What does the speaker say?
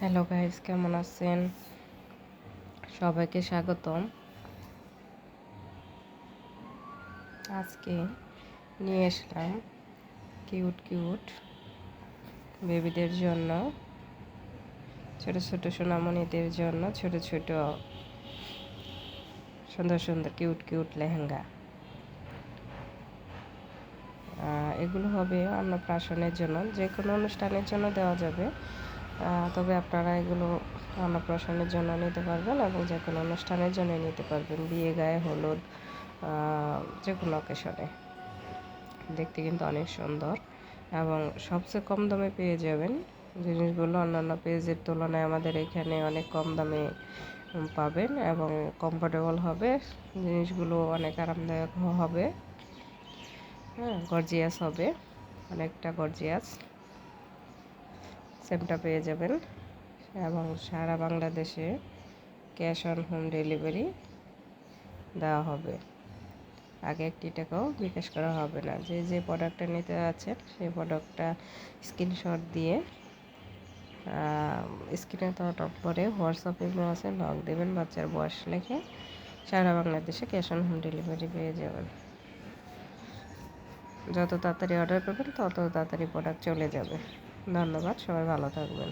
Hello guys, কেমন আছেন? সবাইকে স্বাগতম। আজকে নিয়ে আসলাম কিউট কিউট বেবিদের জন্য, ছোট ছোট সোনামণিদের জন্য ছোট ছোট সুন্দর সুন্দর কিউট কিউট লেহেঙ্গা। এগুলো হবে অন্নপ্রাশনের জন্য, যে কোনো অনুষ্ঠানের জন্য দেওয়া যাবে। তবে আপনারা এগুলো অন্নপ্রাশনের জন্য নিতে পারবেন এবং যে কোনো অনুষ্ঠানের জন্য নিতে পারবেন, বিয়ে, গায়ে হলুদ, যে কোনো অকেশনে। দেখতে কিন্তু অনেক সুন্দর এবং সবচেয়ে কম দামে পেয়ে যাবেন জিনিসগুলো। অন্যান্য পেজের তুলনায় আমাদের এখানে অনেক কম দামে পাবেন এবং কমফোর্টেবল হবে। জিনিসগুলো অনেক আরামদায়ক হবে, গর্জিয়াস হবে, অনেকটা গর্জিয়াস সেমটা পেয়ে যাবেন। এবং সারা বাংলাদেশে ক্যাশ অন হোম ডেলিভারি দেওয়া হবে। আগে 1 টাকাও বিকাশ করা হবে না। যে যে প্রোডাক্টটা নিতে যাচ্ছেন সেই প্রোডাক্টটা স্ক্রিনশট দিয়ে স্ক্রিনে তো নম্বরে হোয়াটসঅ্যাপে আছে, নক দেবেন, বাচ্চার বয়স লিখে। সারা বাংলাদেশে ক্যাশ অন হোম ডেলিভারি পেয়ে যাবেন। যত তাড়াতাড়ি অর্ডার করবেন তত তাড়াতাড়ি প্রোডাক্ট চলে যাবে। ধন্যবাদ, সবাই ভালো থাকবেন।